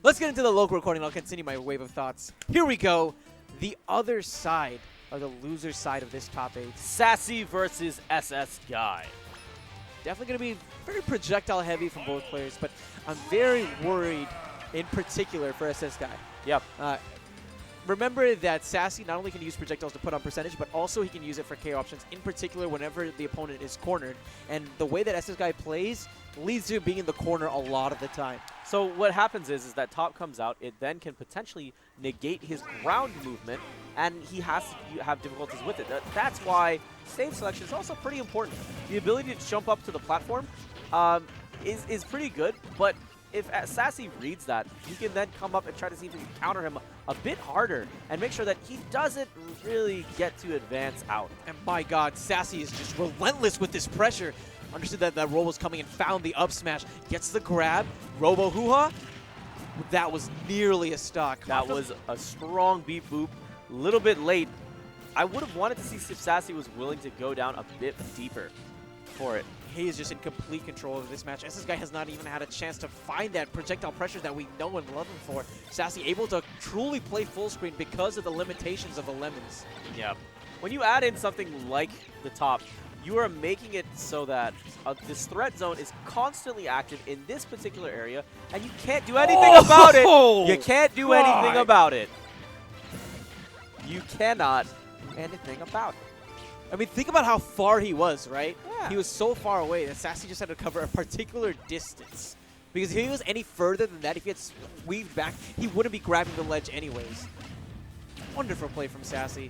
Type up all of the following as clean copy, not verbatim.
Let's get into the local recording. I'll continue my wave of thoughts. Here we go. The other side, or the loser side of this top 8. Sassy versus SSGuy. Definitely going to be very projectile heavy from both players, but I'm very worried in particular for SSGuy. Yep. Remember that Sassy not only can use projectiles to put on percentage, but also he can use it for KO options, in particular whenever the opponent is cornered. And the way that SSGuy plays leads to him being in the corner a lot of the time. So what happens is that top comes out. It then can potentially negate his ground movement, and he has to have difficulties with it. That's why stage selection is also pretty important. The ability to jump up to the platform is pretty good, but if Sassy reads that, he can then come up and try to see if he can counter him a bit harder and make sure that he doesn't really get to advance out. And my God, Sassy is just relentless with this pressure. Understood that that roll was coming and found the up smash. Gets the grab. Robo hoo-ha. That was nearly a stock. That was a strong beat boop. A little bit late. I would have wanted to see if Sassy was willing to go down a bit deeper for it. He is just in complete control of this match. SSGuy has not even had a chance to find that projectile pressure that we know and love him for. Sassy able to truly play full screen because of the limitations of the lemons. Yeah. When you add in something like the top, you are making it so that this threat zone is constantly active in this particular area, and you can't do anything about it. You can't do anything about it. You cannot do anything about it. I mean, think about how far he was, right? Yeah. He was so far away that Sassy just had to cover a particular distance. Because if he was any further than that, if he had weaved back, he wouldn't be grabbing the ledge anyways. Wonderful play from Sassy.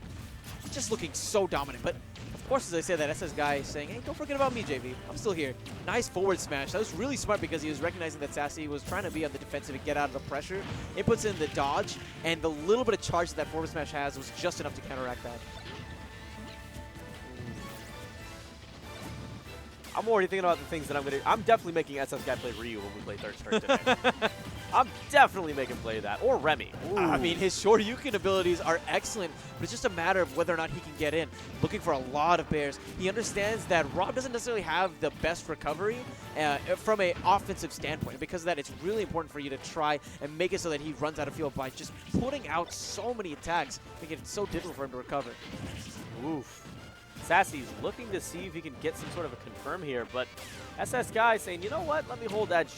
Just looking so dominant. But, of course, as I said, that SSGuy is saying, hey, don't forget about me, JV. I'm still here. Nice forward smash. That was really smart because he was recognizing that Sassy was trying to be on the defensive and get out of the pressure. It puts in the dodge, and the little bit of charge that forward smash has was just enough to counteract that. I'm already thinking about the things that I'm definitely making SSGuy play Ryu when we play third turn today. I'm definitely making him play that. Or Remy. I mean, his Shoryuken abilities are excellent, but it's just a matter of whether or not he can get in. Looking for a lot of bears. He understands that Rob doesn't necessarily have the best recovery from an offensive standpoint. Because of that, it's really important for you to try and make it so that he runs out of field by just putting out so many attacks, making it so difficult for him to recover. Oof. Sassy's looking to see if he can get some sort of a confirm here, but SSGuy saying, you know what, let me hold edge.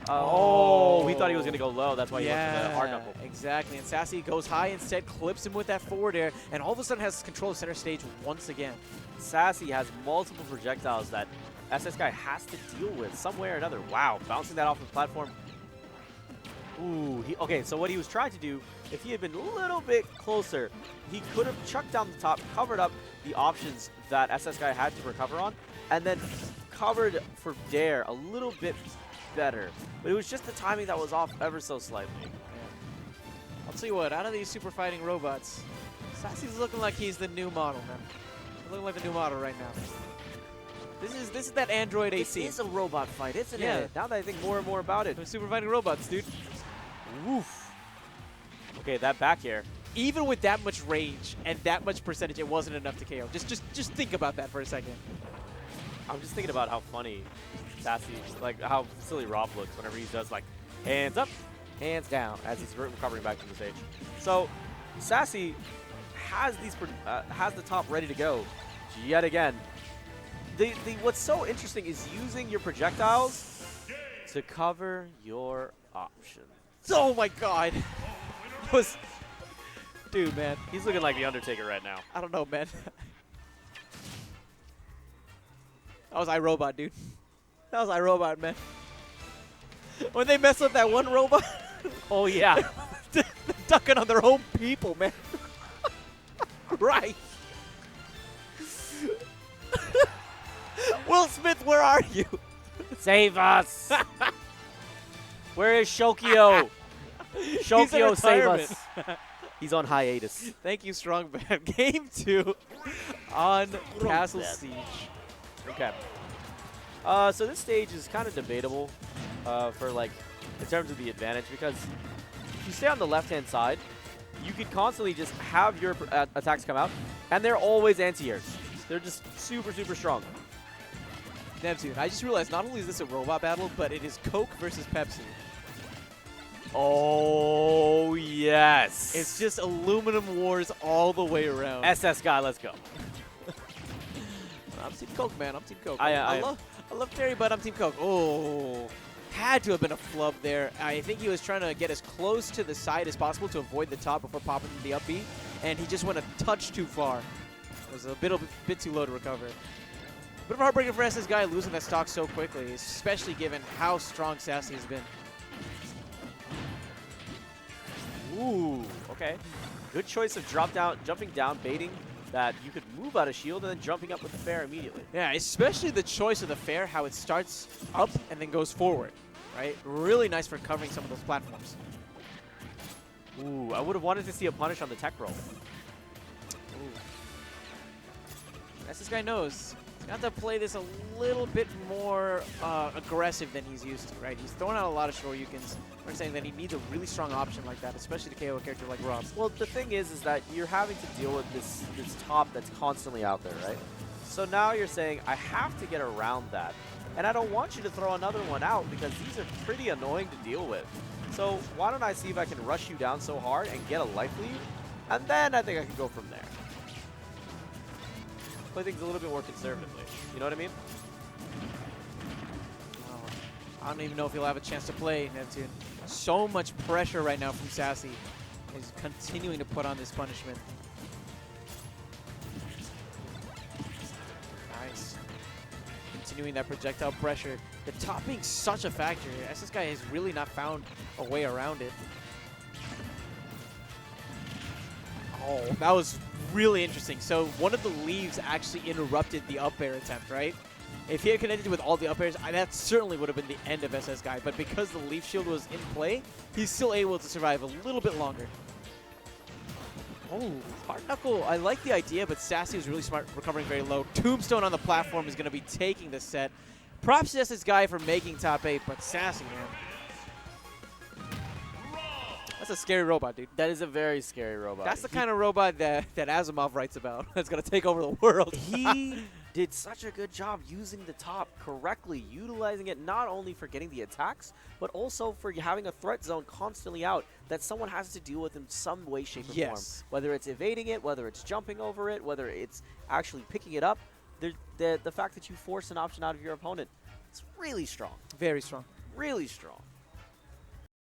He thought he was going to go low. That's why he went for the hard knuckle. Exactly. And Sassy goes high instead, clips him with that forward air, and all of a sudden has control of center stage once again. Sassy has multiple projectiles that SSGuy has to deal with some way or another. Wow, bouncing that off the platform. Ooh, okay, so what he was trying to do, if he had been a little bit closer, he could have chucked down the top, covered up the options that SSGuy had to recover on, and then covered for Dare a little bit better. But it was just the timing that was off ever so slightly. Yeah. I'll tell you what, out of these super fighting robots, Sassy's looking like he's the new model, man. He's looking like the new model right now. This is that Android 18. It is a robot fight, isn't it? it? Now that I think more and more about it. They're super fighting robots, dude. Woof. Okay, that back air. Even with that much range and that much percentage, it wasn't enough to KO. Just think about that for a second. I'm just thinking about how funny Sassy, like how silly Rob looks whenever he does like hands up, hands down as he's recovering back from the stage. So Sassy has has the top ready to go yet again. What's so interesting is using your projectiles to cover your options. Oh my God. Dude, man. He's looking like the Undertaker right now. I don't know, man. That was iRobot, dude. That was iRobot, man. When they mess up that one robot. Oh, yeah. They're ducking on their own people, man. Right. Will Smith, where are you? Save us. Where is Shokio? Shokio, save us. He's on hiatus. Thank you, Strongman. Game 2 on Castle Siege. Okay. So this stage is kind of debatable for like in terms of the advantage because if you stay on the left-hand side, you can constantly just have your attacks come out, and they're always anti-airs. They're just super, super strong. Neptune, I just realized not only is this a robot battle, but it is Coke versus Pepsi. Oh, yes. It's just aluminum wars all the way around. SSGuy, let's go. I'm Team Coke, man. I'm Team Coke. I I love Terry, but I'm Team Coke. Oh, had to have been a flub there. I think he was trying to get as close to the side as possible to avoid the top before popping the up B, and he just went a touch too far. It was a bit too low to recover. Bit of a heartbreaker for SSGuy losing that stock so quickly, especially given how strong Sassy has been. Ooh, okay. Good choice of jumping down, baiting that you could move out of shield, and then jumping up with the fair immediately. Yeah, especially the choice of the fair, how it starts up and then goes forward, right? Really nice for covering some of those platforms. Ooh, I would have wanted to see a punish on the tech roll. SSGuy knows. He's got to play this a little bit more aggressive than he's used to, right? He's throwing out a lot of Shoryukens. We're saying that he needs a really strong option like that, especially to KO a character like Rob. Well, the thing is that you're having to deal with this top that's constantly out there, right? So now you're saying, I have to get around that. And I don't want you to throw another one out because these are pretty annoying to deal with. So why don't I see if I can rush you down so hard and get a life lead? And then I think I can go from there. Play things a little bit more conservatively. You know what I mean? I don't even know if he'll have a chance to play Neptune. So much pressure right now from Sassy. He's continuing to put on this punishment. Nice. Continuing that projectile pressure. The top being such a factor. SSGuy has really not found a way around it. Oh, that was really interesting. So one of the leaves actually interrupted the up air attempt, right? If he had connected with all the up airs, that certainly would have been the end of SSGuy. But because the leaf shield was in play, he's still able to survive a little bit longer. Oh, hard knuckle. I like the idea, but Sassy was really smart, recovering very low. Tombstone on the platform is going to be taking the set. Props to SSGuy for making top 8, but Sassy, man. That's a scary robot, dude. That is a very scary robot. That's the kind of robot that Asimov writes about. That's going to take over the world. He did such a good job using the top correctly, utilizing it not only for getting the attacks, but also for having a threat zone constantly out that someone has to deal with in some way, shape, or form. Whether it's evading it, whether it's jumping over it, whether it's actually picking it up, the fact that you force an option out of your opponent, it's really strong. Very strong. Really strong.